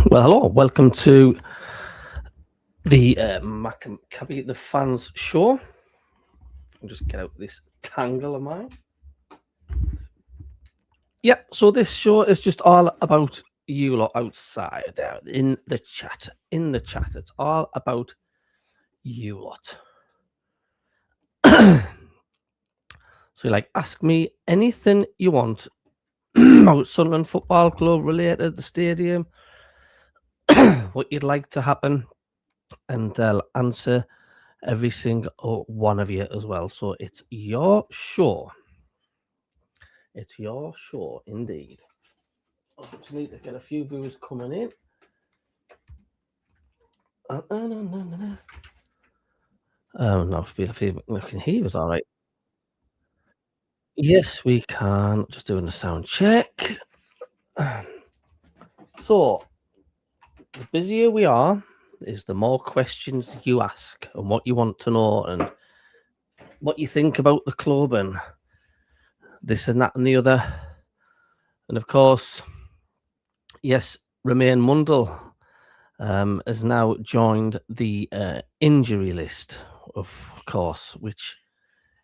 Well, hello, welcome to the MACKEM CABBIE the Fans Show. I'll just get out this tangle of mine. Yep, so this show is just all about you lot outside there in the chat. It's all about you lot. So, ask me anything you want about Sunderland Football Club related, the stadium, what you'd like to happen, and I'll answer every single one of you as well. So it's your show. It's your show indeed. I just need to get a few viewers coming in. No, if you can hear us all right. Yes, we can. Just doing the sound check. So, the busier we are, is the more questions you ask and what you want to know and what you think about the club and this and that and the other. And of course, yes, Romain Mundle has now joined the injury list, of course, which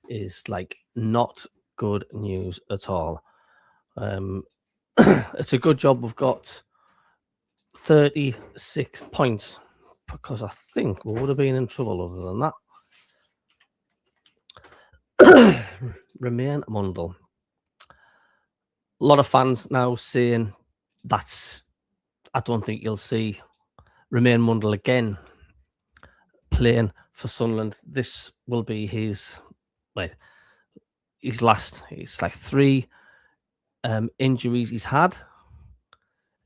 is not good news at all. It's a good job we've got 36 points, because I think we would have been in trouble other than that. Romain Mundle. A lot of fans now saying I don't think you'll see Romain Mundle again playing for Sunderland. This will be his last. It's 3 injuries he's had,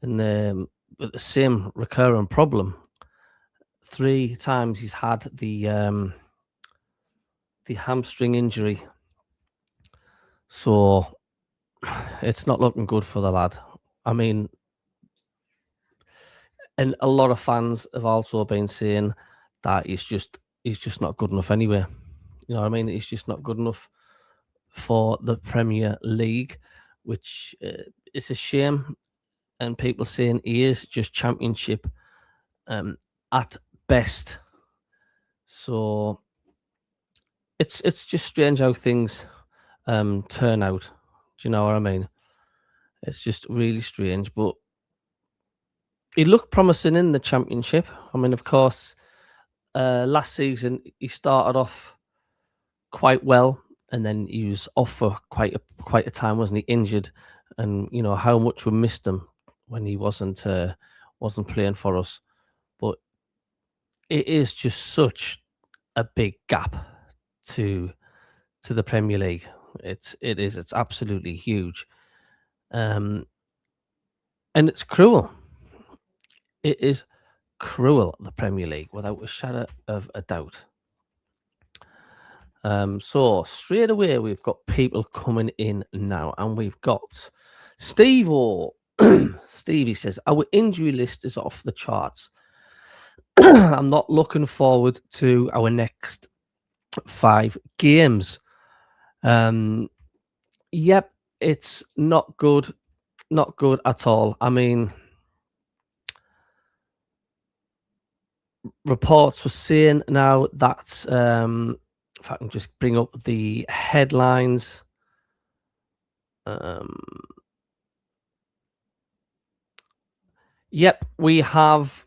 and with the same recurring problem. 3 times he's had the hamstring injury, so it's not looking good for the lad. I mean, and a lot of fans have also been saying that he's just not good enough anyway. You know what I mean? He's just not good enough for the Premier League, which is a shame. And people saying he is just Championship at best. So it's just strange how things turn out. Do you know what I mean? It's just really strange, but he looked promising in the Championship. I mean, of course, last season he started off quite well, and then he was off for quite a time, wasn't he? Injured, and you know how much we missed him when he wasn't playing for us. But it is just such a big gap to the Premier League. It's absolutely huge, and it's cruel. It is cruel, the Premier League, without a shadow of a doubt. So straight away we've got people coming in now, and we've got Steve or Stevie says our injury list is off the charts. I'm not looking forward to our next 5 games. Yep, it's not good at all. I mean, reports were saying now that if I can just bring up the headlines. Yep, we have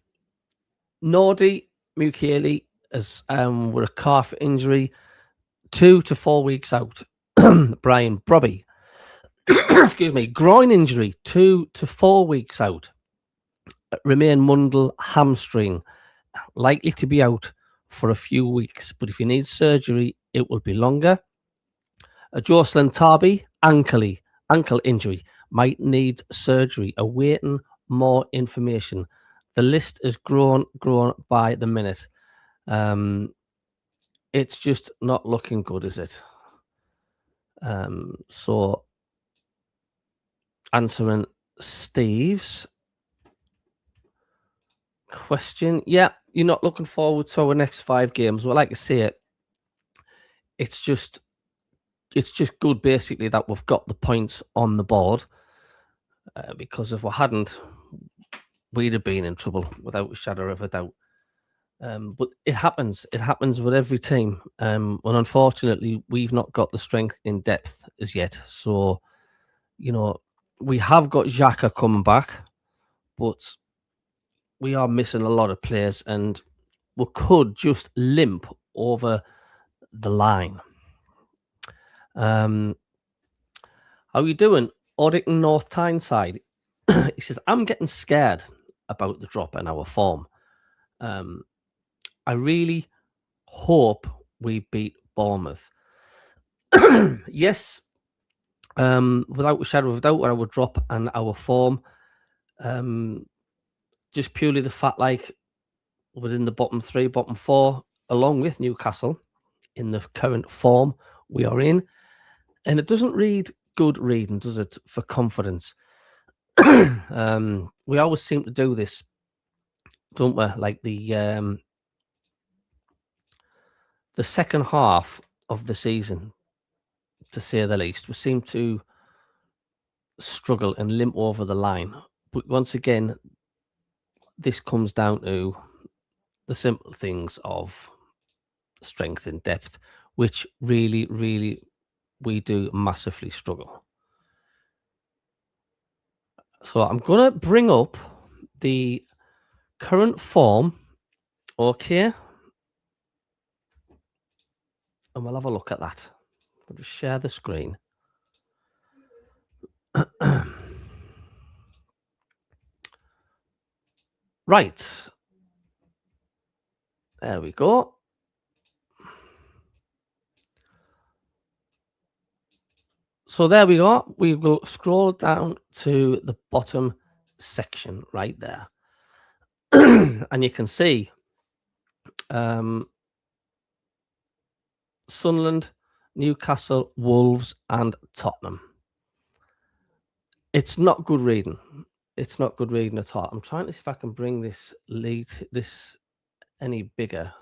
Nordi Mukiele as with a calf injury, 2 to 4 weeks out. Brian Brobby, excuse me, groin injury, 2 to 4 weeks out. Romain Mundle, hamstring, likely to be out for a few weeks, but if you need surgery, it will be longer. Jocelyn Tarby, ankle injury, might need surgery, awaiting more information. The list is grown by the minute. It's just not looking good, is it? So answering Steve's question, yeah, you're not looking forward to our next 5 games. Well, like I say, it's just good basically that we've got the points on the board, because if we hadn't, we'd have been in trouble without a shadow of a doubt. But it happens. It happens with every team. And unfortunately, we've not got the strength in depth as yet. So, we have got Xhaka coming back, but we are missing a lot of players, and we could just limp over the line. How are you doing? Auditon North Tyneside. He says, I'm getting scared about the drop in our form. I really hope we beat Bournemouth. Yes, without a shadow of a doubt, our drop and our form. Just purely the fact, like, within the bottom 3, bottom 4, along with Newcastle, in the current form we are in. And it doesn't read good reading, does it, for confidence? We always seem to do this, don't we? Like the second half of the season, to say the least, we seem to struggle and limp over the line. But once again, this comes down to the simple things of strength and depth, which really, really, we do massively struggle. So I'm going to bring up the current form, okay? And we'll have a look at that. I'll just share the screen. Right. There we go. So there we go. We will scroll down to the bottom section right there. And you can see Sunderland, Newcastle, Wolves, and Tottenham. It's not good reading. It's not good reading at all. I'm trying to see if I can bring this lead, this any bigger.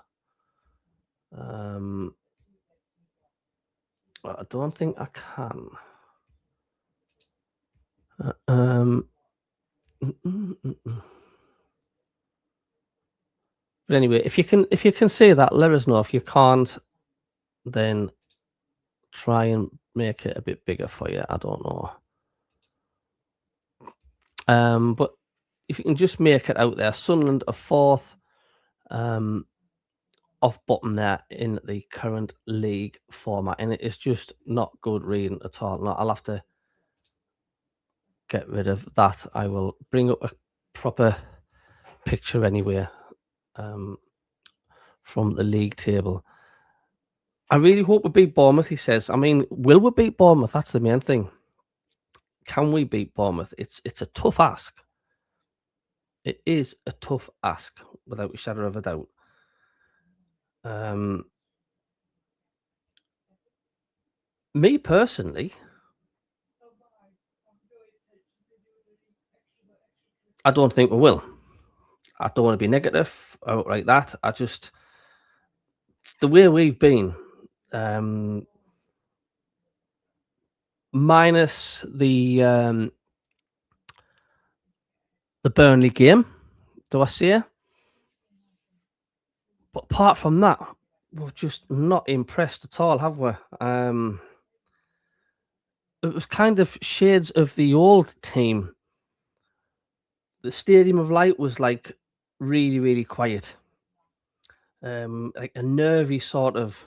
I don't think I can. But anyway, if you can see that, let us know. If you can't, then try and make it a bit bigger for you. I don't know. But if you can just make it out there, Sunderland are 4th, off bottom there in the current league format, and it is just not good reading at all. Now, I'll have to get rid of that. I will bring up a proper picture anyway from the league table. I really hope we beat Bournemouth, he says. I mean, will we beat Bournemouth? That's the main thing. Can we beat Bournemouth? It's a tough ask. It is a tough ask, without a shadow of a doubt. Me personally, I don't think we will. I don't want to be negative like that. I just, the way we've been, minus the Burnley game, do I see it? But apart from that, we're just not impressed at all, have we? It was kind of shades of the old team. The Stadium of Light was like really, really quiet. Like a nervy sort of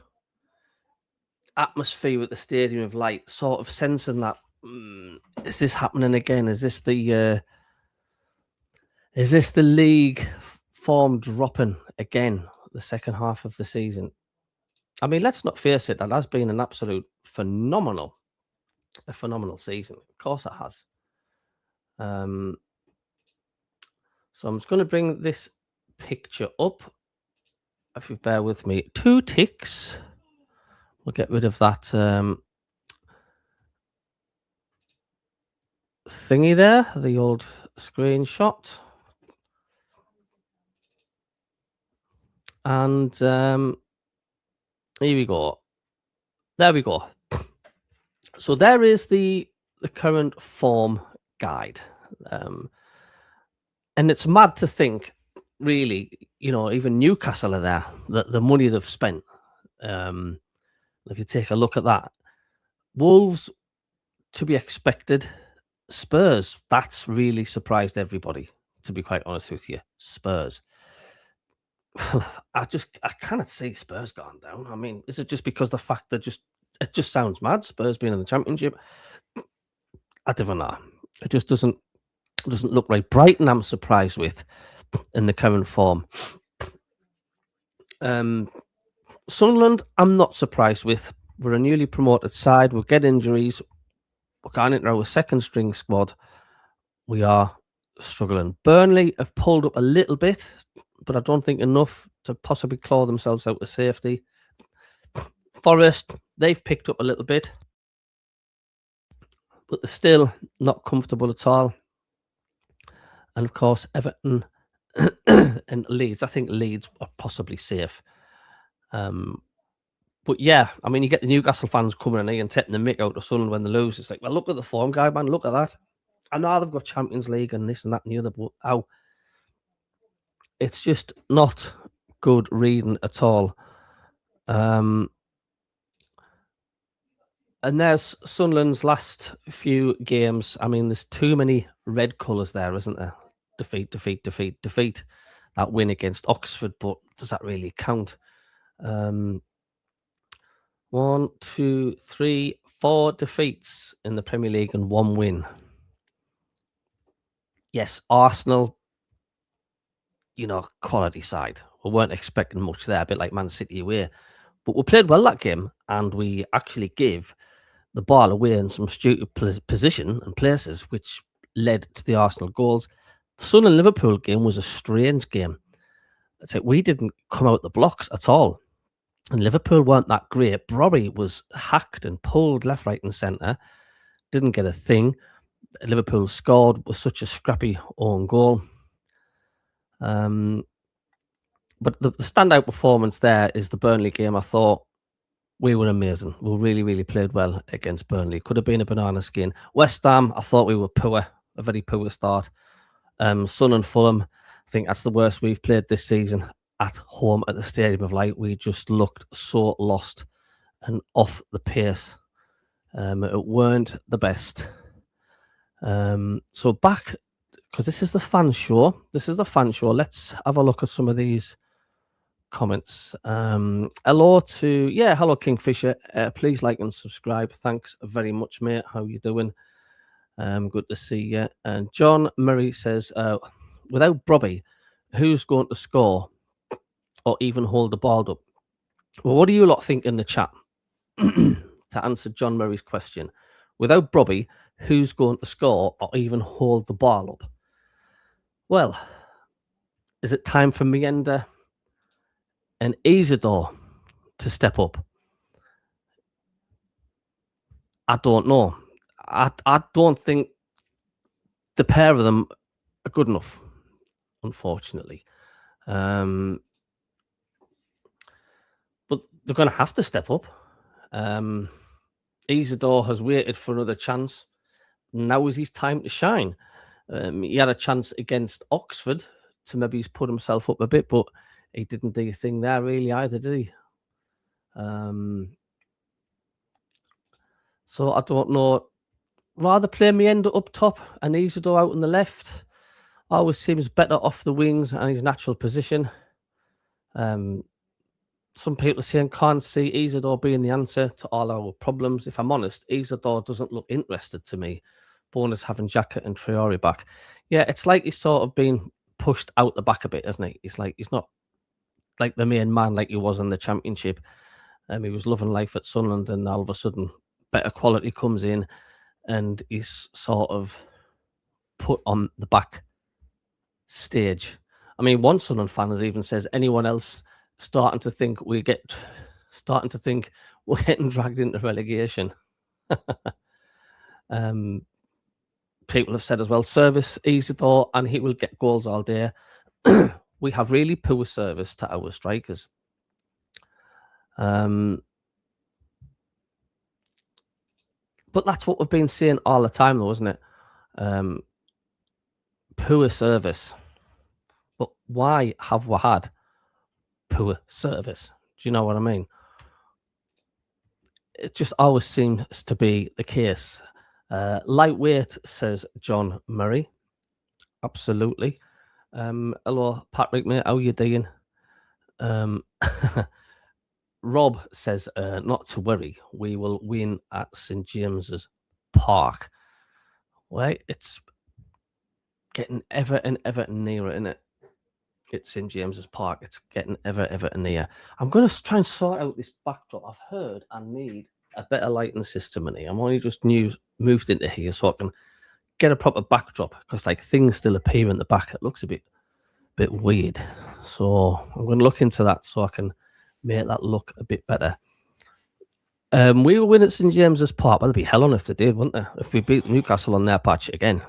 atmosphere with the Stadium of Light, sort of sensing that, is this happening again? Is this the league form dropping again, the second half of the season? I mean, let's not face it, that has been an absolute phenomenal season. Of course it has. So I'm just going to bring this picture up. If you bear with me, 2 ticks. We'll get rid of that thingy there, the old screenshot. And here we go. There we go. So there is the current form guide. And it's mad to think, really, even Newcastle are there, the money they've spent. Um, if you take a look at that, Wolves to be expected. Spurs, that's really surprised everybody, to be quite honest with you. Spurs. I cannot see Spurs going down. I mean, is it just because the fact that it just sounds mad, Spurs being in the championship? I don't know. It just doesn't look right. Brighton, I'm surprised with in the current form. Sunderland, I'm not surprised with. We're a newly promoted side. We'll get injuries. We're going into our second string squad. We are struggling. Burnley have pulled up a little bit, but I don't think enough to possibly claw themselves out of safety. Forest, they've picked up a little bit, but they're still not comfortable at all. And of course, Everton and Leeds. I think Leeds are possibly safe. But yeah, I mean, you get the Newcastle fans coming in here and taking the mick out of Sunderland when they lose. It's like, well, look at the form guy, man. Look at that. I know they've got Champions League and this and that and the other, but it's just not good reading at all. And there's Sunderland's last few games. I mean, there's too many red colours there, isn't there? Defeat, defeat, defeat, defeat. That win against Oxford, but does that really count? 1, 2, 3, 4 defeats in the Premier League and 1 win. Yes, Arsenal, quality side. We weren't expecting much there, a bit like Man City away. But we played well that game, and we actually gave the ball away in some stupid position and places, which led to the Arsenal goals. The Sunderland-Liverpool game was a strange game. It's like we didn't come out the blocks at all. And Liverpool weren't that great. Robbie was hacked and pulled left, right and centre. Didn't get a thing. Liverpool scored with such a scrappy own goal. But the standout performance there is the Burnley game. I thought we were amazing. We really, really played well against Burnley. Could have been a banana skin. West Ham, I thought we were poor. A very poor start. Sun and Fulham, I think that's the worst we've played this season at home at the Stadium of Light. We just looked so lost and off the pace. It weren't the best. So back, because this is the fan show. Let's have a look at some of these comments. Hello Kingfisher. Please like and subscribe. Thanks very much, mate. How you doing? Good to see you. And John Murray says, without Brobby, who's going to score or even hold the ball up? Well, what do you lot think in the chat? To answer John Murray's question, without Brobby, who's going to score or even hold the ball up? Well, is it time for Meander and Isidore to step up? I don't know. I don't think the pair of them are good enough, unfortunately. But they're going to have to step up. Isidore has waited for another chance. Now is his time to shine. He had a chance against Oxford to maybe put himself up a bit, but he didn't do a thing there really either, did he? So I don't know. Rather play Meander up top and Isidore out on the left. Always seems better off the wings and his natural position. Some people are saying can't see Isidore being the answer to all our problems. If I'm honest, Isidore doesn't look interested to me. Bonus having Jacket and Traore back. Yeah, it's like he's sort of been pushed out the back a bit, isn't he? It's like he's not like the main man like he was in the Championship. He was loving life at Sunderland, and all of a sudden, better quality comes in, and he's sort of put on the back stage. I mean, one Sunderland fan has even says anyone else starting to think we're getting dragged into relegation. People have said as well, service Isidore and he will get goals all day. We have really poor service to our strikers. But that's what we've been seeing all the time, though, isn't it? Poor service. But why have we had poor service? Do you know what I mean? It just always seems to be the case. Lightweight, says John Murray. Absolutely. Hello, Patrick, mate. How you doing? Rob says, not to worry. We will win at St. James's Park. Well, it's getting ever and ever nearer, isn't it? It's St. James's Park. It's getting ever near. I'm going to try and sort out this backdrop. I've heard I need a better lighting system in here. I'm only just moved into here so I can get a proper backdrop because like things still appear in the back. It looks a bit weird. So I'm going to look into that so I can make that look a bit better. We will win at St. James's Park. That'd be hell on if they did, wouldn't they? If we beat Newcastle on their patch again.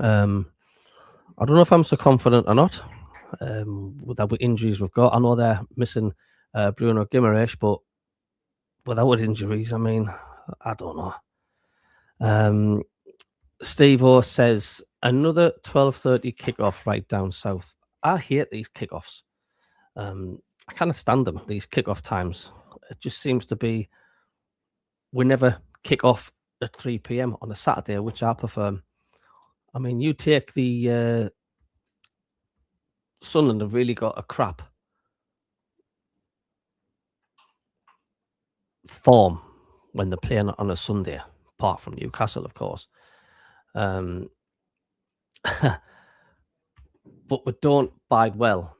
I don't know if I'm so confident or not. With the injuries we've got, I know they're missing Bruno Guimaraes, but without injuries, I mean, I don't know. Steve O says another 12:30 kickoff right down south. I hate these kickoffs. I can't stand them. These kickoff times. It just seems to be we never kick off at 3 p.m. on a Saturday, which I prefer. I mean, you take the Sunderland have really got a crap form when they're playing on a Sunday, apart from Newcastle, of course. But we don't bide well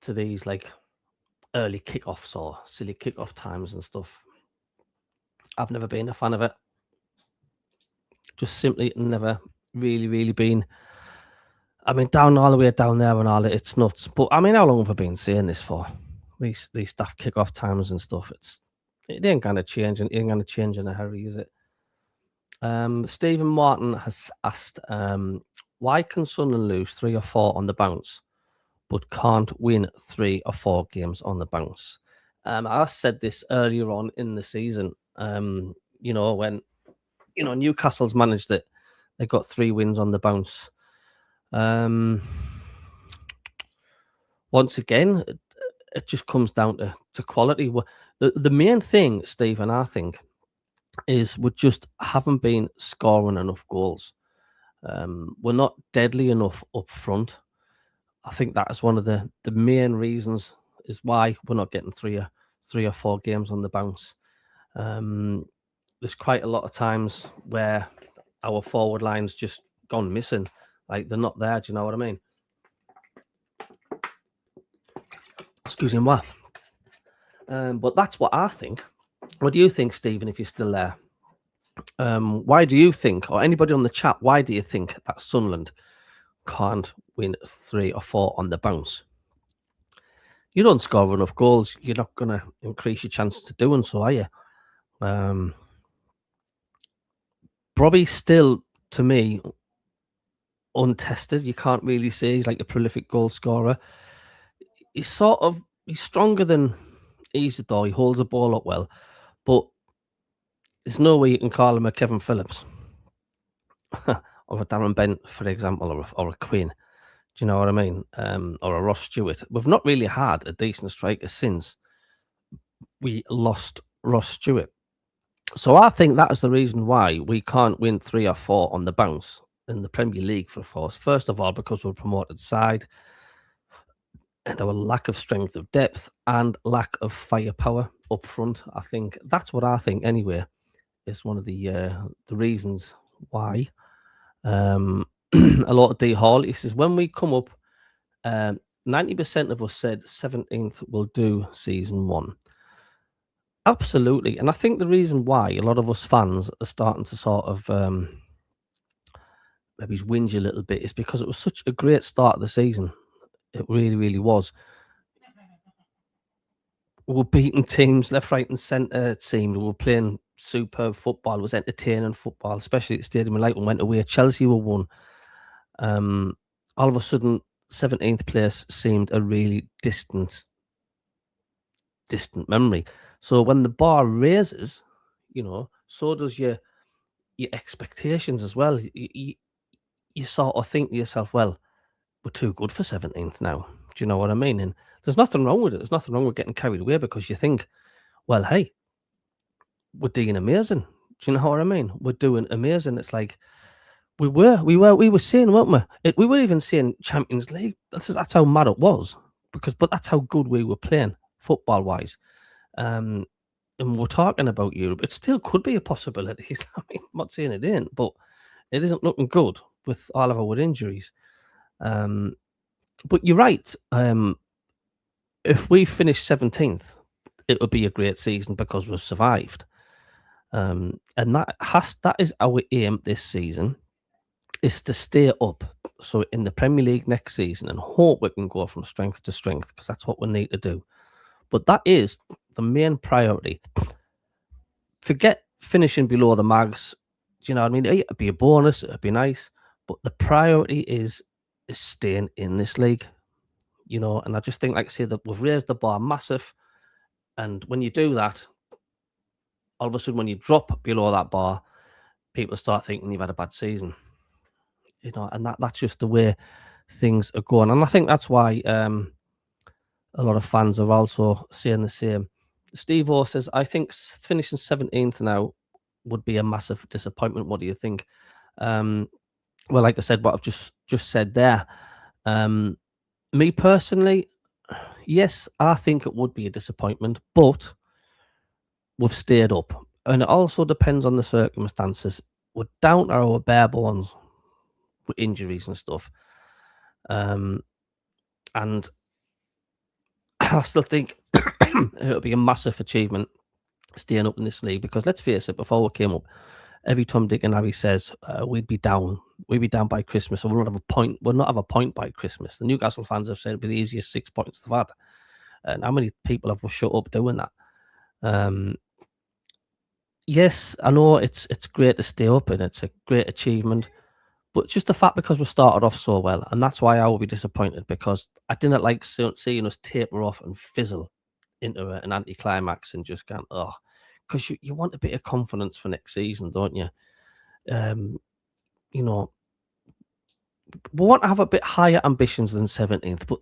to these like early kickoffs or silly kickoff times and stuff. I've never been a fan of it. Just simply never really been. I mean, down all the way down there and all it's nuts. But I mean, how long have I been saying this for? These staff kickoff times and stuff. It ain't gonna change, and it ain't gonna change in a hurry, is it? Stephen Martin has asked, why can Sunderland lose 3 or 4 on the bounce, but can't win 3 or 4 games on the bounce? I said this earlier on in the season. You know, when Newcastle's managed it, they got 3 wins on the bounce. Once again, it just comes down to quality. The main thing, Stephen, I think, is we just haven't been scoring enough goals. We're not deadly enough up front. I think that is one of the main reasons is why we're not getting 3 or 4 games on the bounce. There's quite a lot of times where our forward line's just gone missing. Like they're not there. Do you know what I mean? Excuse me, what? But that's what I think. What do you think, Stephen, if you're still there? Why do you think, or anybody on the chat, why do you think that Sunderland can't win 3 or 4 on the bounce? You don't score enough goals, you're not going to increase your chances of doing so, are you? Brobby still, to me, untested. You can't really say he's like a prolific goal scorer. He's stronger than Isidore. He holds the ball up well, but there's no way you can call him a Kevin Phillips or a Darren Bent, for example, or a Quinn. Do you know what I mean? Or a Ross Stewart. We've not really had a decent striker since we lost Ross Stewart. So I think that is the reason why we can't win 3 or 4 on the bounce in the Premier League for force. First of all, because we're a promoted side and our lack of strength of depth and lack of firepower up front. I think that's what I think anyway is one of the reasons why. A lot of D Hall, he says, when we come up, 90% of us said 17th will do season 1. Absolutely. And I think the reason why a lot of us fans are starting to sort of maybe whinge a little bit is because it was such a great start of the season. It really was. We were beating teams left, right, and centre. It seemed we were playing superb football. It was entertaining football, especially at Stadium of Light when went away. Chelsea were won. All of a sudden, 17th place seemed a really distant memory. So when the bar raises, so does your expectations as well. You sort of think to yourself, well, we're too good for 17th now. Do you know what I mean? And there's nothing wrong with it. There's nothing wrong with getting carried away because you think, well, hey, we're doing amazing. Do you know what I mean? We're doing amazing. It's like we were saying, weren't we? We were even saying Champions League. That's how mad it was but that's how good we were playing football wise. And we're talking about Europe. It still could be a possibility. I mean, I'm not saying it ain't, but it isn't looking good with all of our injuries. But you're right. If we finish 17th, it would be a great season because we've survived. And that is our aim this season, is to stay up. So in the Premier League next season, and hope we can go from strength to strength, because that's what we need to do. But that is the main priority. Forget finishing below the mags. Do you know what I mean? It'd be a bonus. It'd be nice. But the priority is staying in this league. You know, and I just think, like I say, that we've raised the bar massive. And when you do that, all of a sudden, when you drop below that bar, people start thinking you've had a bad season. You know, and that's just the way things are going. And I think that's why a lot of fans are also saying the same. Steve O says, I think finishing 17th now would be a massive disappointment. What do you think? Well, like I said, what I've just said there. Me personally, yes, I think it would be a disappointment, but we've stayed up. And it also depends on the circumstances. We're down to our bare bones with injuries and stuff. And I still think it'll be a massive achievement staying up in this league, because let's face it, before we came up, every Tom, Dick, and Harry says we'd be down by Christmas, and we'll not have a point by Christmas. The Newcastle fans have said it'd be the easiest 6 points they've had, and how many people have shut up doing that? Yes, I know it's great to stay up, and it's a great achievement, but just the fact, because we started off so well, and that's why I will be disappointed, because I didn't like seeing us taper off and fizzle into an anticlimax and just go, oh, because you want a bit of confidence for next season, don't you? You know, we want to have a bit higher ambitions than 17th, but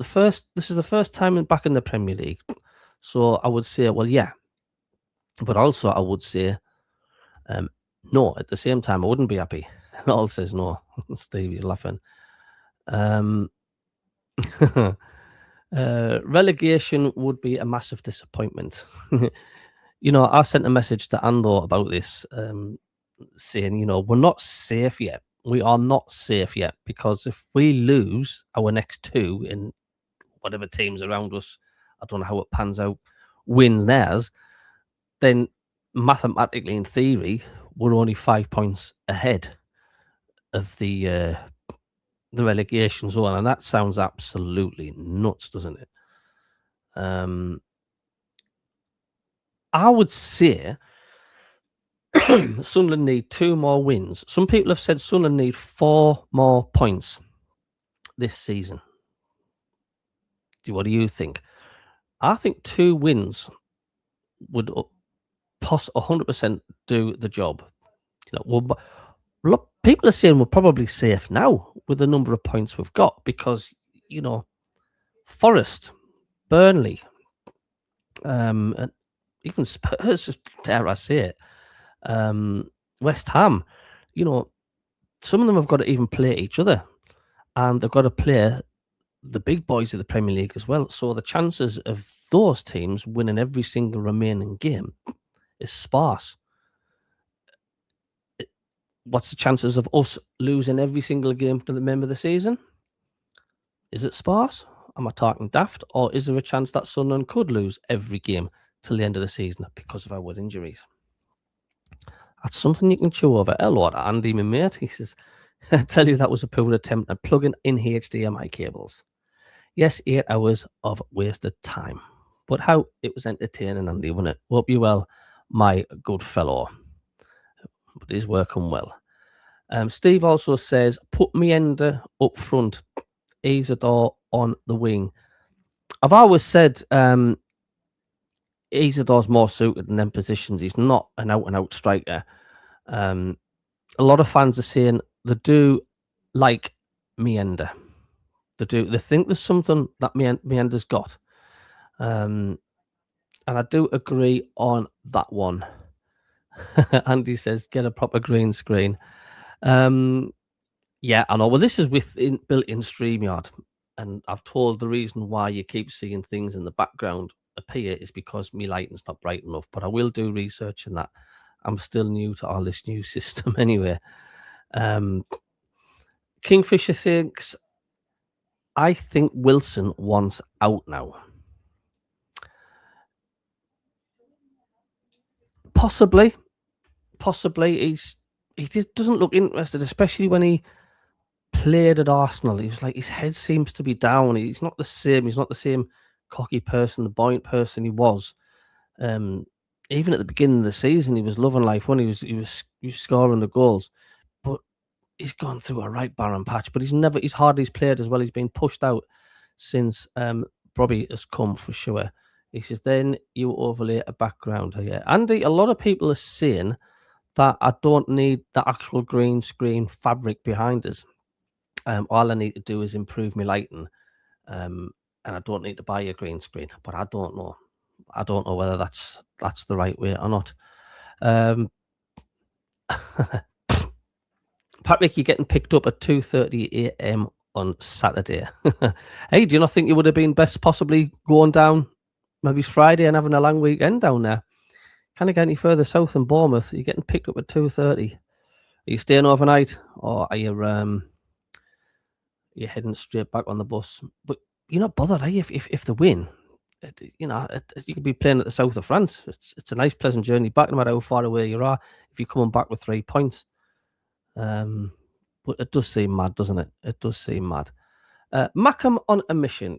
this is the first time back in the Premier League, so I would say, well, yeah, but also I would say, no. At the same time, I wouldn't be happy. And all says no. Stevie's laughing. Relegation would be a massive disappointment. You know, I sent a message to Ando about this, saying, you know, we're not safe yet. We are not safe yet, because if we lose our next two in whatever teams around us, I don't know how it pans out, win theirs, then mathematically, in theory, we're only 5 points ahead of the relegation zone, and that sounds absolutely nuts, doesn't it? I would say Sunderland need 2 more wins. Some people have said Sunderland need 4 more points this season. What do you think? I think 2 wins would 100% do the job. You know, look, people are saying we're probably safe now with the number of points we've got, because, you know, Forest, Burnley, and even Spurs, dare I say it, West Ham, you know, some of them have got to even play each other, and they've got to play the big boys of the Premier League as well. So the chances of those teams winning every single remaining game is sparse. What's the chances of us losing every single game to the end of the season? Is it sparse? Am I talking daft? Or is there a chance that Sunderland could lose every game till the end of the season because of our injuries? That's something you can chew over. Hello, Andy, my mate. He says, I tell you, that was a poor attempt at plugging in HDMI cables. Yes, 8 hours of wasted time. But how it was entertaining, Andy, wasn't it? Hope you well, my good fellow. But it is working well. Steve also says, put Meander up front, Isidore on the wing. I've always said Isidore's more suited in them positions. He's not an out-and-out striker. A lot of fans are saying they do like Meander. They think there's something that Meander's got. And I do agree on that one. Andy says, get a proper green screen. Yeah, I know. Well, this is built-in StreamYard, and I've told the reason why you keep seeing things in the background appear is because my lighting's not bright enough. But I will do research in that. I'm still new to all this new system anyway. Kingfisher thinks, I think Wilson wants out now. Possibly. He just doesn't look interested, especially when he played at Arsenal. He was like, his head seems to be down. He's not the same. He's not the same cocky person, the buoyant person he was. Even at the beginning of the season, he was loving life when he was scoring the goals. But he's gone through a right barren patch. But he's hardly played as well. He's been pushed out since Bobby has come for sure. He says, then you overlay a background here. Andy, a lot of people are saying that I don't need the actual green screen fabric behind us. All I need to do is improve my lighting, and I don't need to buy a green screen. But I don't know. I don't know whether that's the right way or not. Patrick, you're getting picked up at 2:30 a.m. on Saturday. Hey, do you not think it would have been best possibly going down maybe Friday and having a long weekend down there? Can't get any further south than Bournemouth. You're getting picked up at 2:30. Are you staying overnight, or are you you're heading straight back on the bus? But you're not bothered, are you? If they win, you could be playing at the south of France. It's a nice, pleasant journey back, no matter how far away you are. If you're coming back with 3 points, but it does seem mad, doesn't it? It does seem mad. Mackem on a mission.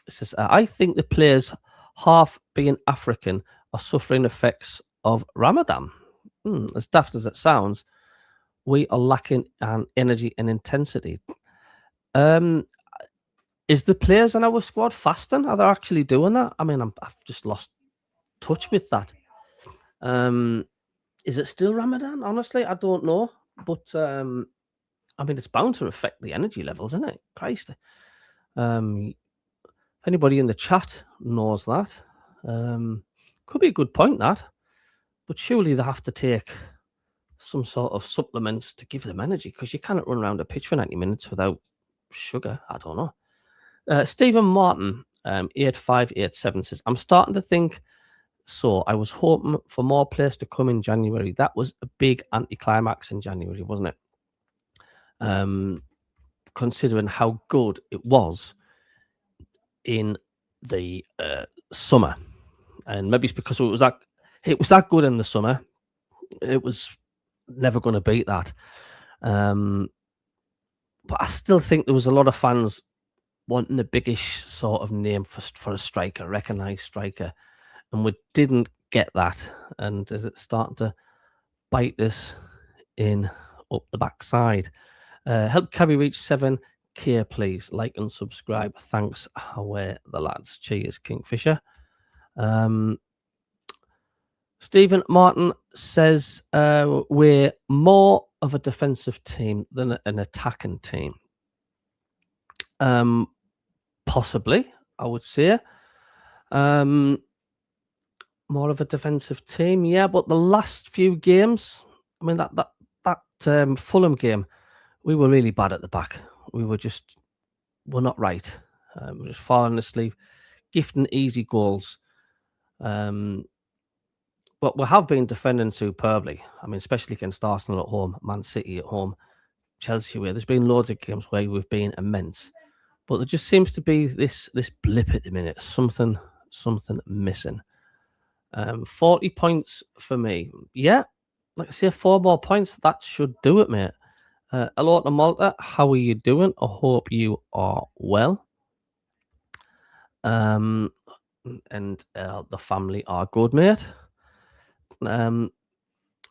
It says, I think the players, half being African, are suffering effects of Ramadan. As daft as it sounds, we are lacking an energy and intensity. Is the players in our squad fasting? Are they actually doing that? I mean, I've just lost touch with that. Is it still Ramadan? Honestly, I don't know. But I mean, it's bound to affect the energy levels, isn't it? Christ. If anybody in the chat knows that, could be a good point, that. But surely they have to take some sort of supplements to give them energy, because you cannot run around a pitch for 90 minutes without sugar. I don't know. Stephen Martin, 8587 says, I'm starting to think so. I was hoping for more players to come in January. That was a big anticlimax in January, wasn't it? Considering how good it was in the summer. And maybe it's because it was that good in the summer. It was never going to beat that. But I still think there was a lot of fans wanting a biggish sort of name for a striker, recognised striker, and we didn't get that. And is it starting to bite this in up the backside? Help CABBIE reach 7K, please. Like and subscribe. Thanks. Away the lads. Cheers, Kingfisher. Stephen Martin says we're more of a defensive team than an attacking team. Possibly, I would say. More of a defensive team, yeah. But the last few games, I mean, that Fulham game, we were really bad at the back. We're not right. We're just falling asleep, gifting easy goals. But we have been defending superbly. I mean, especially against Arsenal at home, Man City at home, Chelsea away. There's been loads of games where we've been immense. But there just seems to be this blip at the minute. Something missing. 40 points for me. Yeah, like I say, 4 more points. That should do it, mate. Hello to Malta. How are you doing? I hope you are well. And the family are good, mate.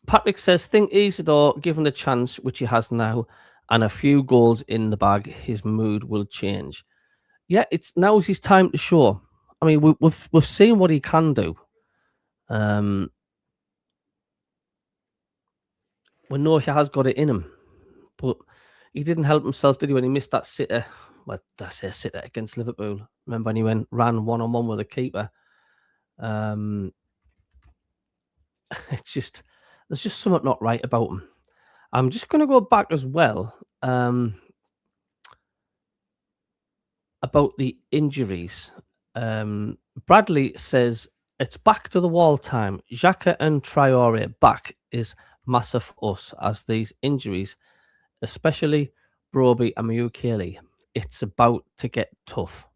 Patrick says, think Isidore, given the chance, which he has now, and a few goals in the bag, his mood will change. Yeah, now's his time to show. I mean, we've seen what he can do. We know he has got it in him, but he didn't help himself, did he, when he missed that sitter what did I say, City against Liverpool. Remember when he ran one-on-one with the keeper? It's just, there's just something not right about him. I'm just going to go back as well about the injuries. Bradley says it's back to the wall time. Xhaka and Traore back is massive for us, as these injuries, especially Broby and Mukele, it's about to get tough.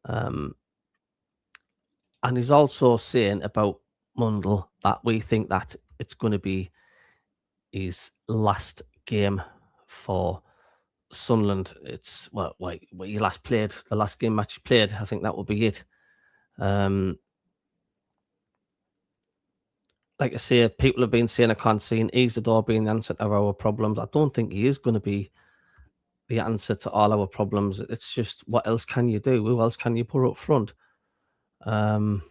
And he's also saying about Mundle that we think that it's going to be his last game for Sunderland. It's he last played, the last game match he played. I think that will be it. Like I say, people have been saying I can't see Isidore being the answer to our problems. I don't think he is going to be the answer to all our problems. It's just, what else can you do? Who else can you put up front? You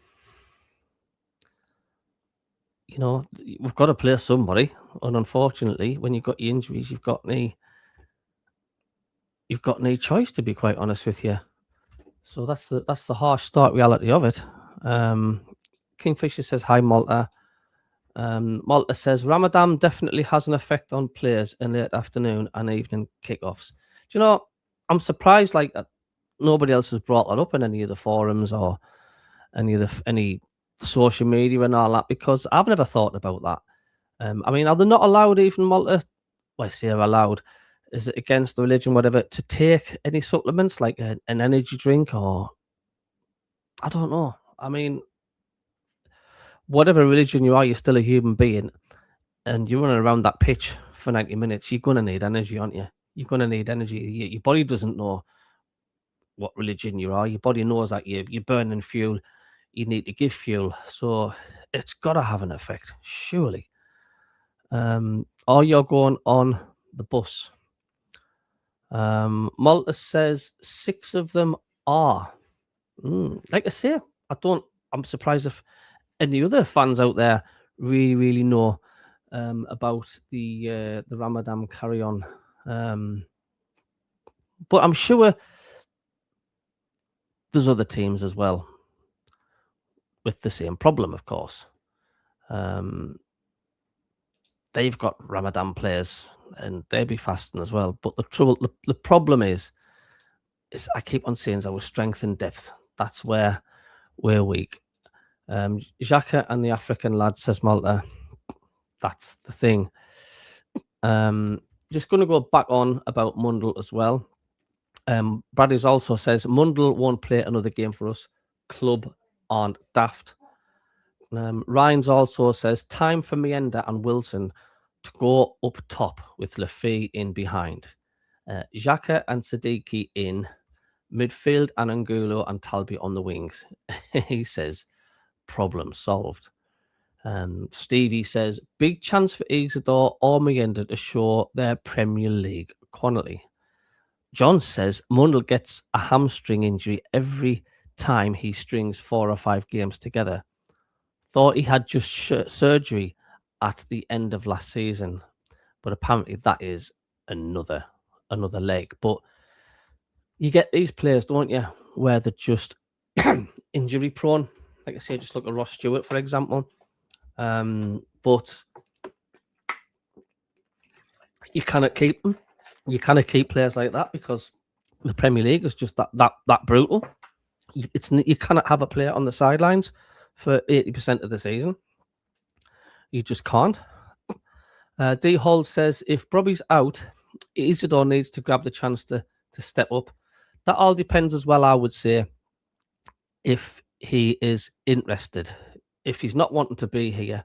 know, we've got to play somebody, and unfortunately, when you've got your injuries, you've got no choice, to be quite honest with you. So that's the harsh start reality of it. Kingfisher says hi, Malta. Malta says Ramadan definitely has an effect on players in late afternoon and evening kickoffs. Do you know, I'm surprised like nobody else has brought that up in any of the forums or any social media and all that, because I've never thought about that. I mean, are they not allowed, even Malta? Well, I say they're allowed. Is it against the religion, whatever, to take any supplements like an energy drink, or I don't know. I mean, whatever religion you are, you're still a human being, and you're running around that pitch for 90 minutes. You're going to need energy, aren't you? You're going to need energy. Your body doesn't know what religion you are. Your body knows that you're burning fuel. You need to give fuel. So it's got to have an effect, surely. Or you're going on the bus. Malta says 6 of them are. Like I say, I'm surprised if any other fans out there really know about the Ramadan carry on. But I'm sure there's other teams as well with the same problem, of course. They've got Ramadan players and they'll be fasting as well. But the problem is I keep on saying our strength and depth. That's where we're weak. Xhaka and the African lad, says Malta. That's the thing. Just going to go back on about Mundle as well. Bradley's also says Mundle won't play another game for us. Club aren't daft. Ryan's also says time for Mienda and Wilson to go up top with Lafay in behind. Xhaka and Siddiqui in midfield, and Angulo and Talbi on the wings. He says problem solved. Stevie says big chance for Isidore or Mienda to show their Premier League quality. John says Mundle gets a hamstring injury every time he strings 4 or 5 games together. Thought he had just surgery at the end of last season, but apparently that is another leg. But you get these players, don't you, where they're just injury prone. Like I say, just look at Ross Stewart, for example. But you cannot keep them. You cannot keep players like that because the Premier League is just that brutal. You cannot have a player on the sidelines for 80% of the season. You just can't. D. Hull says if Broby's out, Isidore needs to grab the chance to step up. That all depends as well, I would say, if he is interested. If he's not wanting to be here,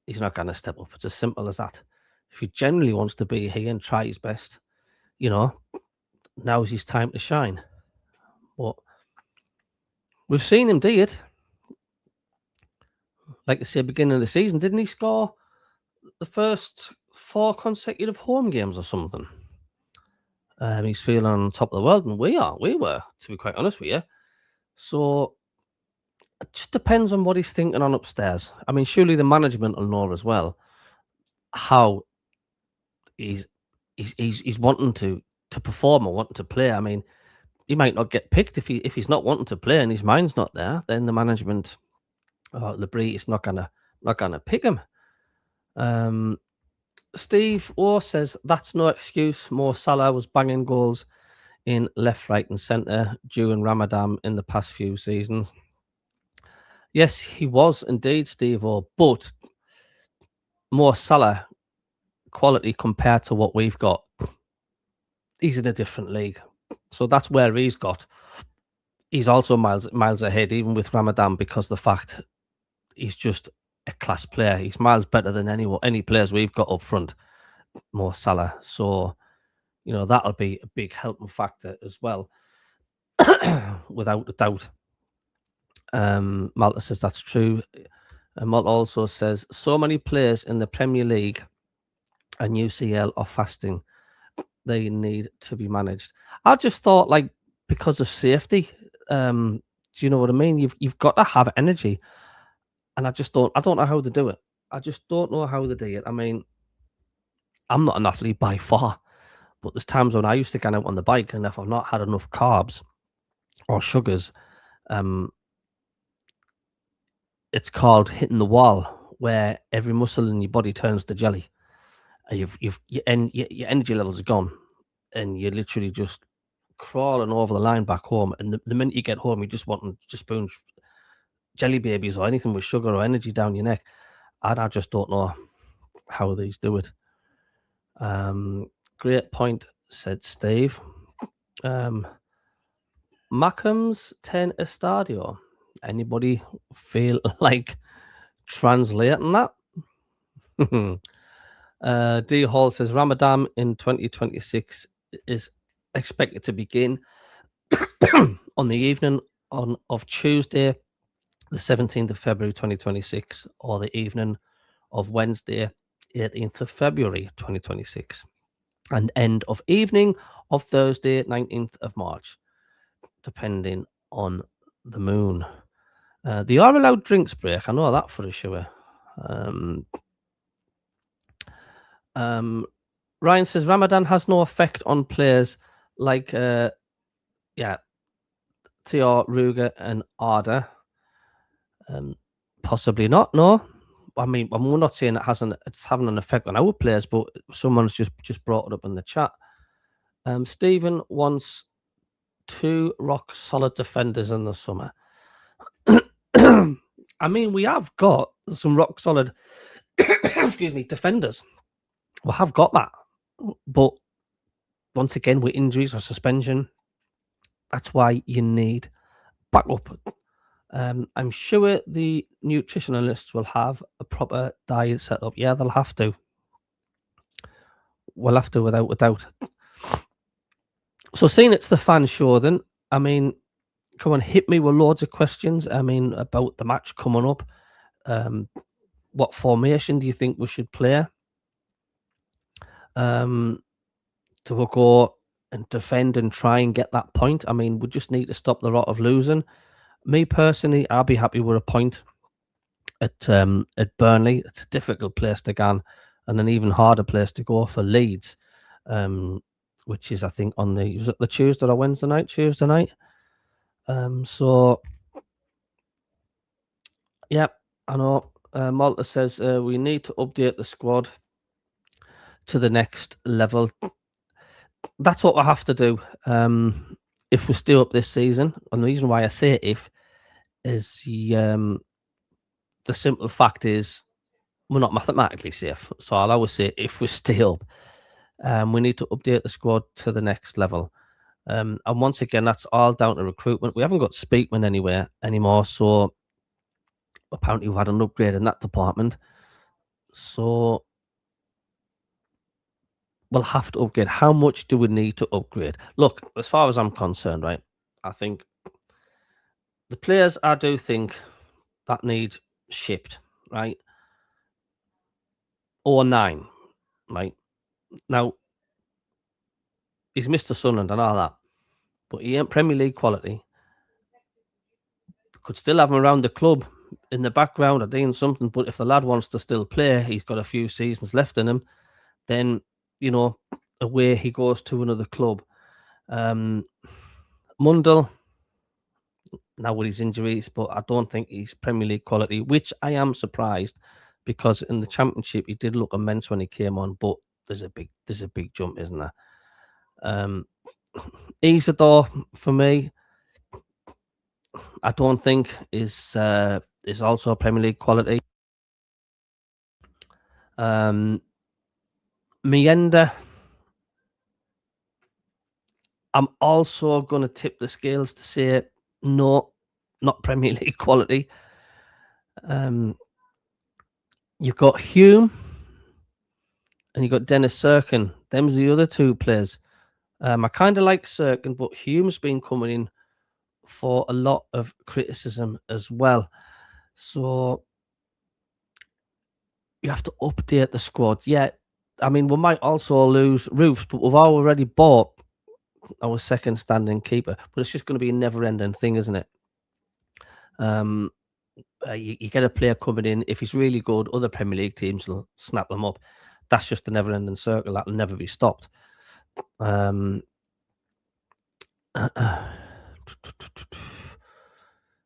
he's not going to step up. It's as simple as that. If he genuinely wants to be here and try his best, now's his time to shine. But we've seen him do it. Like I say, beginning of the season, didn't he score the first 4 consecutive home games or something? He's feeling on top of the world, and we were, to be quite honest with you. So it just depends on what he's thinking on upstairs. I mean, surely the management will know as well how he's wanting to to perform or wanting to play. I mean, he might not get picked if he's not wanting to play and his mind's not there. Then the management, the Brie, is not gonna pick him. Steve Orr says that's no excuse. Mo Salah was banging goals in left, right, and centre during Ramadan in the past few seasons. Yes, he was indeed, Steve Orr, but Mo Salah quality compared to what we've got, he's in a different league. So that's where he's got. He's also miles ahead, even with Ramadan, because the fact he's just a class player. He's miles better than any players we've got up front, Mo Salah. So, that'll be a big helping factor as well, without a doubt. Malta says that's true. Malta also says so many players in the Premier League and UCL are fasting. They need to be managed. I just thought, like, because of safety, do you know what I mean? You've got to have energy, and I don't know how to do it. I just don't know how to do it. I mean, I'm not an athlete by far, but there's times when I used to get out on the bike, and if I've not had enough carbs or sugars, it's called hitting the wall, where every muscle in your body turns to jelly. Your energy levels are gone, and you're literally just crawling over the line back home. And the minute you get home, you just want to spoon jelly babies or anything with sugar or energy down your neck. And I just don't know how these do it. Great point, said Steve. Mackem's 10 Estadio. Anybody feel like translating that? D Hall says Ramadan in 2026 is expected to begin on the evening of Tuesday, the 17th of February 2026, or the evening of Wednesday, 18th of February 2026, and end of evening of Thursday, 19th of March, depending on the moon. They are allowed drinks break. I know that for sure. Ryan says Ramadan has no effect on players like Theo Ruger and Arda. Possibly not. No, I mean, we're not saying it's having an effect on our players, but someone's just brought it up in the chat. Stephen wants 2 rock solid defenders in the summer. I mean, we have got some rock solid defenders. We have got that, but once again, with injuries or suspension, that's why you need backup. I'm sure the nutritionalists will have a proper diet set up. Yeah, they'll have to. We'll have to, without a doubt. So, seeing it's the fan show, then, I mean, come on, hit me with loads of questions. I mean, about the match coming up. What formation do you think we should play? To go and defend and try and get that point. I mean, we just need to stop the rot of losing. Me personally, I'll be happy with a point at Burnley. It's a difficult place to go, and an even harder place to go for Leeds, which is, I think, was it the Tuesday or Wednesday night? Tuesday night. So, yeah, I know. Malta says we need to update the squad to the next level. That's what we have to do if we stay up this season. And the reason why I say if is the simple fact is we're not mathematically safe. So I'll always say if we stay up, we need to update the squad to the next level. And once again, that's all down to recruitment. We haven't got Speakman anywhere anymore. So apparently we've had an upgrade in that department. So we'll have to upgrade. How much do we need to upgrade? Look, as far as I'm concerned, right, I think the players I do think that need shipped, right? Or 9, right? Now, he's Mr. Sunderland and all that, but he ain't Premier League quality. Could still have him around the club in the background or doing something, but if the lad wants to still play, he's got a few seasons left in him, then, away, he goes to another club. Mundell, now with his injuries, but I don't think he's Premier League quality, which I am surprised, because in the Championship he did look immense when he came on, but there's a big jump, isn't there? Isidore, for me, I don't think is also Premier League quality. Mienda, I'm also going to tip the scales to say no, not Premier League quality. You've got Hume and you've got Dennis Serkin. Them's the other two players. I kind of like Serkin, but Hume's been coming in for a lot of criticism as well. So you have to update the squad. Yeah, I mean, we might also lose Roofs, but we've already bought our second standing keeper. But it's just going to be a never-ending thing, isn't it? You get a player coming in. If he's really good, other Premier League teams will snap them up. That's just a never-ending circle that will never be stopped.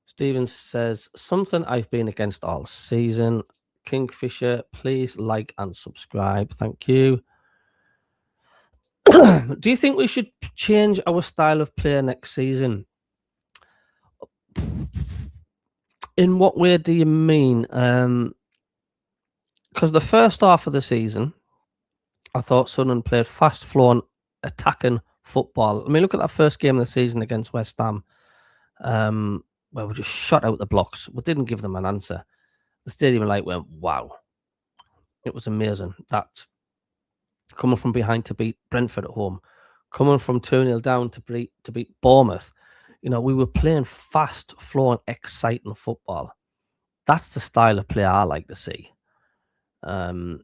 Stevens says, something I've been against all season. Kingfisher, please like and subscribe. Thank you. Do you think we should change our style of play next season? In what way do you mean? Because the first half of the season, I thought Sunderland played fast-flowing, attacking football. I mean, look at that first game of the season against West Ham, where we just shot out the blocks. We didn't give them an answer. The stadium light went, wow. It was amazing. That coming from behind to beat Brentford at home, coming from 2-0 down to beat Bournemouth. You know, we were playing fast-flowing, exciting football. That's the style of play I like to see. But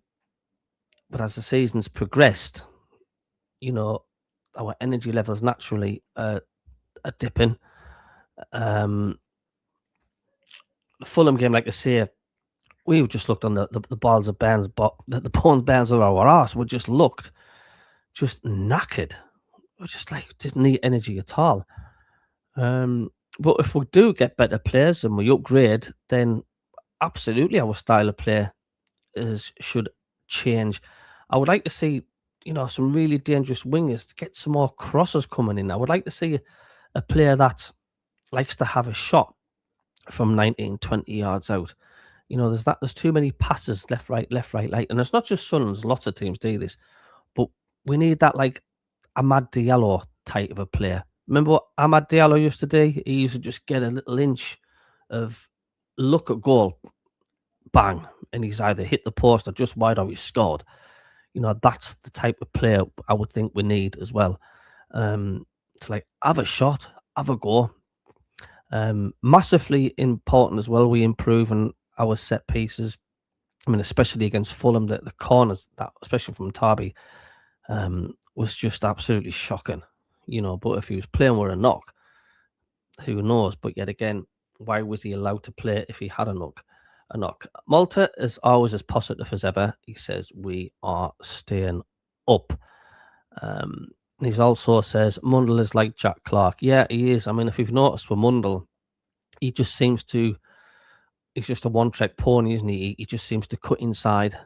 as the season's progressed, you know, our energy levels naturally are dipping. The Fulham game, like I say, we just looked on the balls of Barnes, but the bones of our arse. We just looked just knackered. We just like didn't need energy at all. But if we do get better players and we upgrade, then absolutely our style of play should change. I would like to see, you know, some really dangerous wingers to get some more crosses coming in. I would like to see a player that likes to have a shot from 19, 20 yards out. You know, there's too many passes left, right, and it's not just Sunderland. Lots of teams do this, but we need that like Amad Diallo type of a player. Remember what Amad Diallo used to do? He used to just get a little inch of look at goal, bang, and he's either hit the post or just wide or he scored. You know, that's the type of player I would think we need as well. To like have a shot, have a go. Massively important as well. We improving our set pieces. I mean, especially against Fulham, the corners, that especially from Tarby, was just absolutely shocking. You know, but if he was playing with a knock, who knows? But yet again, why was he allowed to play if he had a knock? Malta is always as positive as ever. He says we are staying up. He also says Mundell is like Jack Clark. Yeah, he is. I mean, if you've noticed with Mundell, he just seems to. He's just a one-track pony, isn't he? He just seems to cut inside,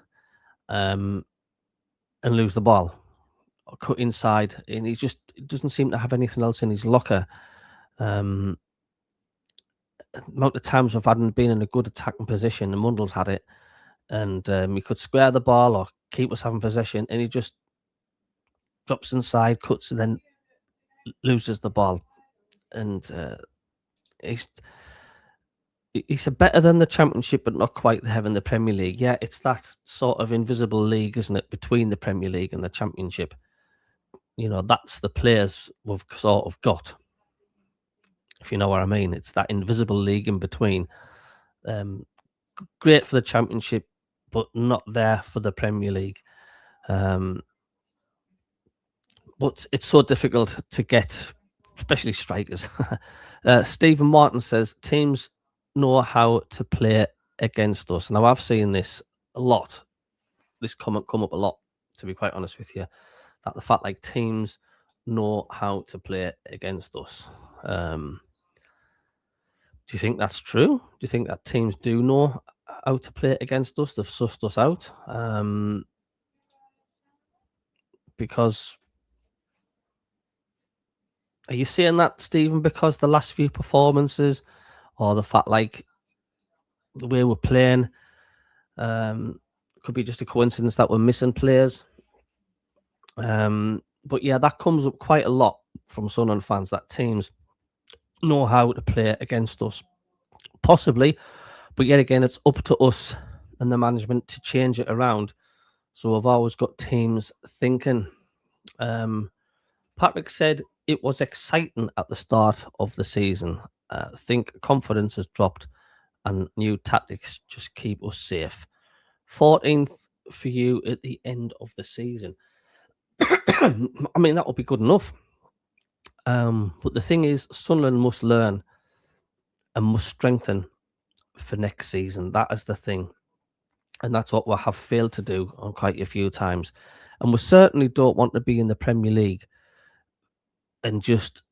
and lose the ball. Or cut inside, and he just doesn't seem to have anything else in his locker. Amount of times we've had been in a good attacking position, and Mundell's had it, and he could square the ball or keep us having possession, and he just drops inside, cuts, and then loses the ball. And he's better than the Championship, but not quite there in the Premier League. Yeah, it's that sort of invisible league, isn't it, between the Premier League and the Championship? You know, that's the players we've sort of got. If you know what I mean, it's that invisible league in between. Great for the Championship, but not there for the Premier League. But it's so difficult to get, especially strikers. Stephen Martin says teams know how to play against us. Now, I've seen this a lot. This comment come up a lot, to be quite honest with you. that the fact like teams know how to play against us. Do you think that's true? Do you think that teams do know how to play against us? They've sussed us out. Because are you saying that, Stephen, because the last few performances, or the fact like the way we're playing, could be just a coincidence that we're missing players? But yeah, that comes up quite a lot from Sunderland fans, that teams know how to play against us. Possibly, but yet again, it's up to us and the management to change it around. So I've always got teams thinking. Patrick said it was exciting at the start of the season. I think confidence has dropped and new tactics just keep us safe. 14th for you at the end of the season. I mean, that would be good enough. But the thing is, Sunderland must learn and must strengthen for next season. That is the thing. And that's what we have failed to do on quite a few times. And we certainly don't want to be in the Premier League and just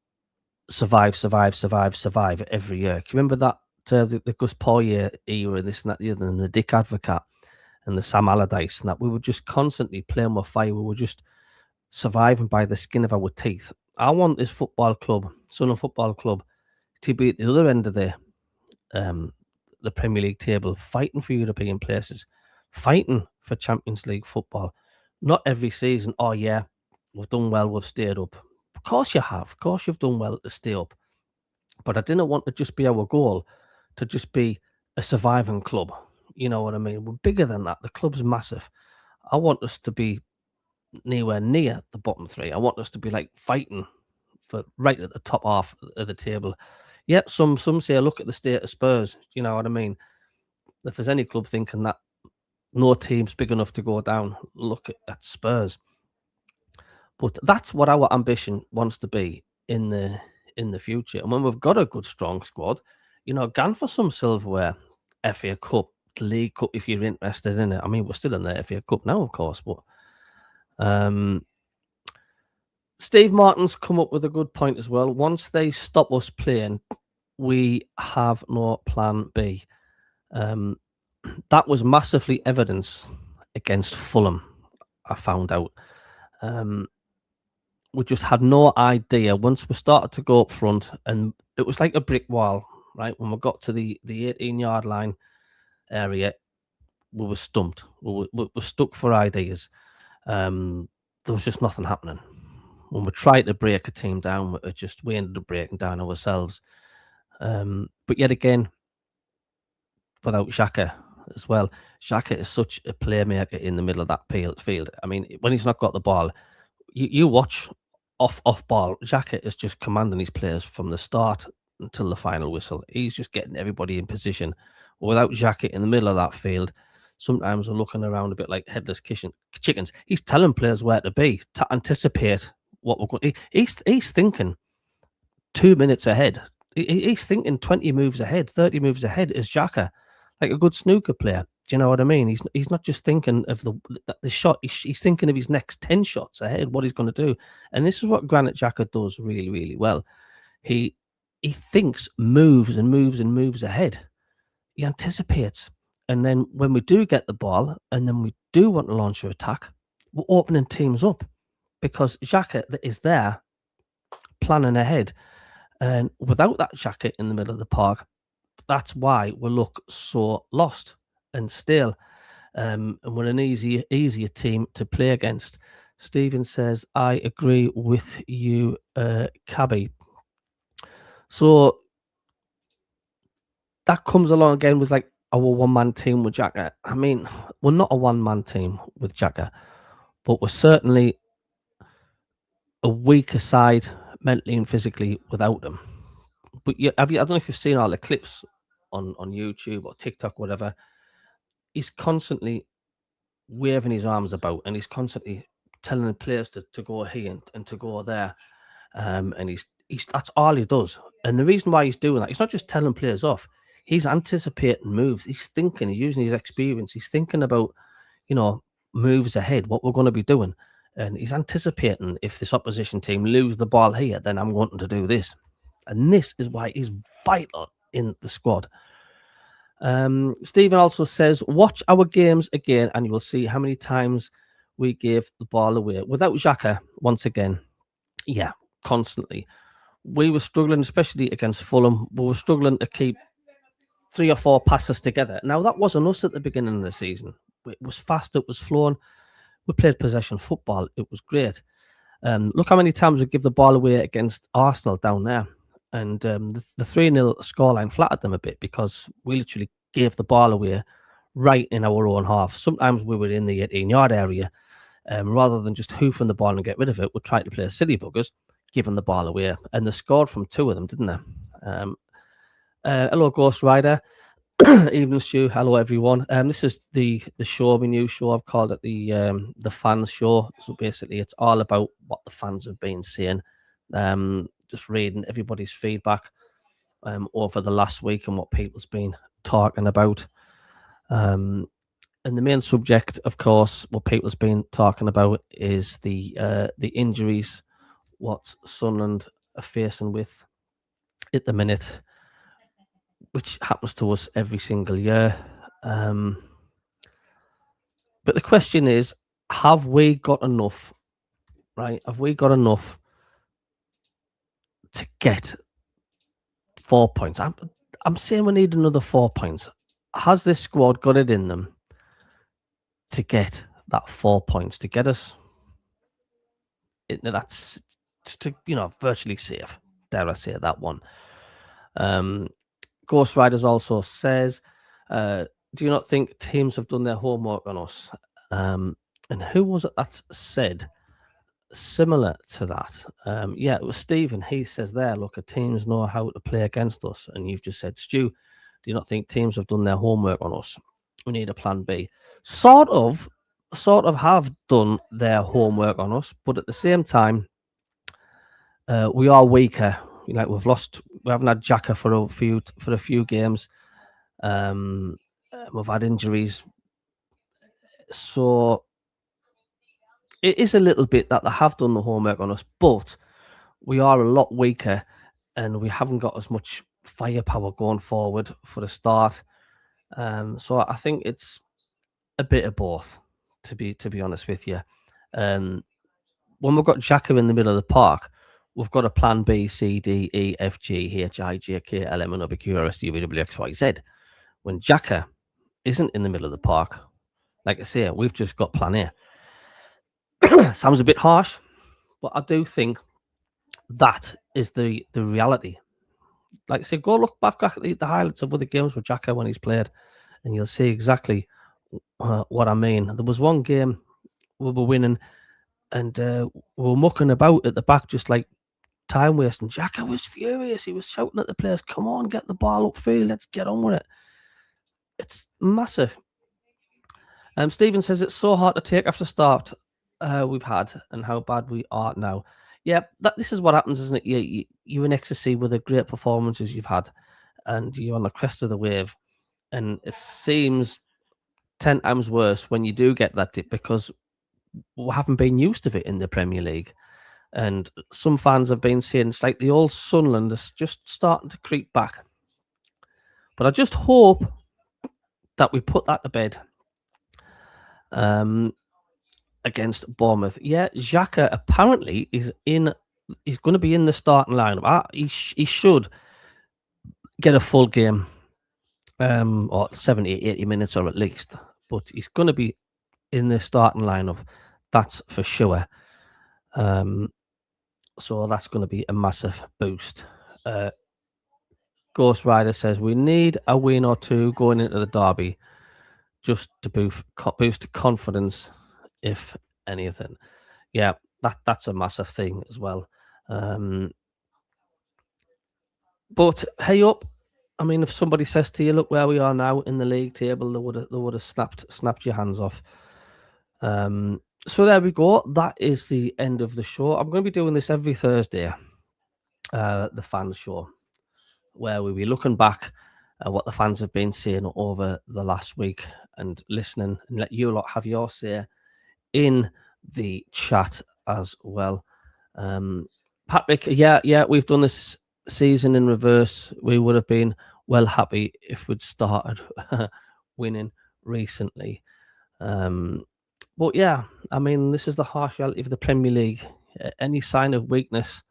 survive every year. Can you remember that the Gus Poyet era, this and that, the other, and the Dick Advocat and the Sam Allardyce, and that we were just constantly playing with fire. We were just surviving by the skin of our teeth. I want this football club, Sunderland Football Club, to be at the other end of the Premier League table, fighting for European places, fighting for Champions League football. Not every season, oh yeah, we've done well, we've stayed up. Of course you have. Of course you've done well to stay up. But I didn't want to just be our goal, to just be a surviving club. You know what I mean? We're bigger than that. The club's massive. I want us to be nowhere near the bottom three. I want us to be like fighting for right at the top half of the table. Yeah, some say look at the state of Spurs. You know what I mean? If there's any club thinking that no team's big enough to go down, look at Spurs. But that's what our ambition wants to be in the future. And when we've got a good, strong squad, you know, gone for some silverware, FA Cup, League Cup, if you're interested in it. I mean, we're still in the FA Cup now, of course, but Steve Martin's come up with a good point as well. Once they stop us playing, we have no plan B. That was massively evidence against Fulham, I found out. We just had no idea. Once we started to go up front, and it was like a brick wall, right? When we got to the 18-yard line area, we were stumped. We were stuck for ideas. There was just nothing happening. When we tried to break a team down, we ended up breaking down ourselves. But yet again, without Xhaka as well. Xhaka is such a playmaker in the middle of that field. I mean, when he's not got the ball, you watch off ball. Xhaka is just commanding his players from the start until the final whistle. He's just getting everybody in position. Without Xhaka in the middle of that field, sometimes we're looking around a bit like headless chickens. He's telling players where to be, to anticipate what we're going. He's thinking 2 minutes ahead. He's thinking 20 moves ahead, 30 moves ahead is Xhaka, like a good snooker player. Do you know what I mean? He's not just thinking of the shot. He's thinking of his next 10 shots ahead, what he's going to do. And this is what Granit Xhaka does really, really well. He thinks moves and moves and moves ahead. He anticipates. And then when we do get the ball and then we do want to launch an attack, we're opening teams up because Xhaka is there planning ahead. And without that Xhaka in the middle of the park, that's why we look so lost and still. And we're an easier team to play against. Stephen says, I agree with you, Cabby. So that comes along again with like our one-man team with Xhaka. I mean, we're not a one-man team with Xhaka, but we're certainly a weaker side mentally and physically without him. But I don't know if you've seen all the clips on YouTube or TikTok, whatever. He's constantly waving his arms about and he's constantly telling the players to go here and to go there. And he's that's all he does. And the reason why he's doing that, he's not just telling players off. He's anticipating moves. He's thinking. He's using his experience. He's thinking about, moves ahead, what we're going to be doing. And he's anticipating, if this opposition team lose the ball here, then I'm wanting to do this. And this is why he's vital in the squad. Stephen also says, watch our games again and you will see how many times we gave the ball away. Without Xhaka, once again, yeah, constantly. We were struggling, especially against Fulham. We were struggling to keep 3 or 4 passes together. Now, that wasn't us at the beginning of the season. It was fast, it was flowing. We played possession football. It was great. Look how many times we give the ball away against Arsenal down there. And the 3-0 scoreline flattered them a bit because we literally gave the ball away right in our own half. Sometimes we were in the 18-yard area. Rather than just hoofing the ball and get rid of it, we tried to play silly buggers, giving the ball away. And they scored from 2 of them, didn't they? Hello, Ghost Rider. Evening, Stu. Hello, everyone. This is the show, my new show. I've called it the fans show. So basically, it's all about what the fans have been saying. Just reading everybody's feedback over the last week and what people's been talking about. And the main subject, of course, what people's been talking about is the injuries, what Sunderland are facing with at the minute, which happens to us every single year. But the question is, have we got enough, right? Have we got enough to get 4 points? I'm saying we need another 4 points. Has this squad got it in them to get that 4 points, to get us into that, virtually safe? Dare I say that one? Ghost Riders also says, do you not think teams have done their homework on us? And who was it that said similar to that? Yeah, it was Stephen. He says there, look, teams know how to play against us. And you've just said, Stu, do you not think teams have done their homework on us? We need a plan B. Sort of have done their homework on us, but at the same time, we are weaker. Like we haven't had Xhaka for a few games. We've had injuries, so it is a little bit that they have done the homework on us, but we are a lot weaker, and we haven't got as much firepower going forward for the start. So I think it's a bit of both, to be honest with you. When we've got Xhaka in the middle of the park, we've got a plan B, C, D, E, F, G, H, I, J, K, L, M, N, O, P, Q, R, S, T, U, V, W, X, Y, Z. When Xhaka isn't in the middle of the park, like I say, we've just got plan A. Sounds a bit harsh, but I do think that is the reality. Like I say, go look back at the highlights of other games with Xhaka when he's played, and you'll see exactly what I mean. There was one game we were winning, and we were mucking about at the back, just like time wasting. Xhaka was furious. He was shouting at the players, "Come on, get the ball upfield. Let's get on with it." It's massive. Stephen says it's so hard to take after start we've had and how bad we are now. Yeah, this is what happens, isn't it? You're in ecstasy with the great performances you've had, and you're on the crest of the wave, and it seems 10 times worse when you do get that dip because we haven't been used to it in the Premier League. And some fans have been saying it's like the old Sunderland is just starting to creep back. But I just hope that we put that to bed against Bournemouth. Yeah, Xhaka apparently is going to be in the starting lineup. He should get a full game, or 70, 80 minutes or at least. But he's going to be in the starting lineup. That's for sure. So that's going to be a massive boost. Ghost Rider says we need a win or two going into the derby just to boost confidence, if anything. Yeah, that's a massive thing as well. But hey up, I mean, if somebody says to you, look where we are now in the league table, they would have snapped your hands off. So there we go. That is the end of the show. I'm going to be doing this every Thursday, the fans show, where we'll be looking back at what the fans have been saying over the last week and listening and let you lot have your say in the chat as well. Patrick, yeah, we've done this season in reverse. We would have been well happy if we'd started winning recently. But yeah, I mean, this is the harsh reality of the Premier League. Any sign of weakness,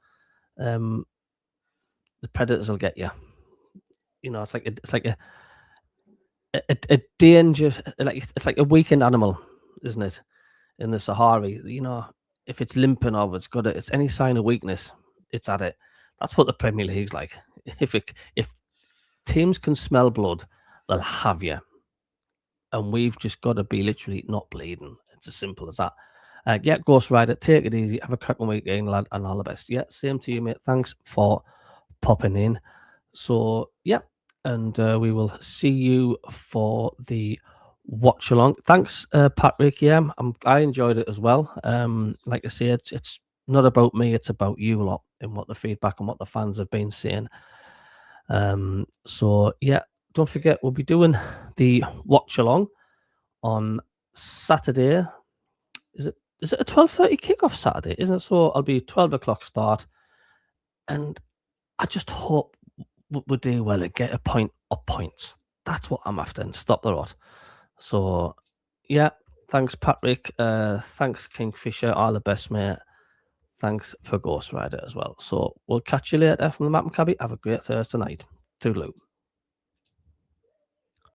the Predators will get you. You know, it's like a danger, like it's like a weakened animal, isn't it? In the Sahara, you know, if it's limping or it's any sign of weakness, it's at it. That's what the Premier League's like. If teams can smell blood, they'll have you, and we've just got to be literally not bleeding. It's as simple as that. Yeah, Ghost Rider, take it easy. Have a cracking weekend, lad, and all the best. Yeah, same to you, mate. Thanks for popping in. So, yeah, and we will see you for the watch along. Thanks, Patrick. Yeah, I enjoyed it as well. Like I say, it's not about me, it's about you lot and what the feedback and what the fans have been saying. So yeah, don't forget we'll be doing the watch along on Saturday. Is it a 12:30 kickoff Saturday? Isn't it? So I'll be 12 o'clock start, and I just hope we do well and get a point or points. That's what I'm after, and stop the rot. So yeah, thanks Patrick. Thanks Kingfisher. All the best, mate. Thanks for Ghost Rider as well. So we'll catch you later from the MACKEM CABBIE. Have a great Thursday night. Toodaloo.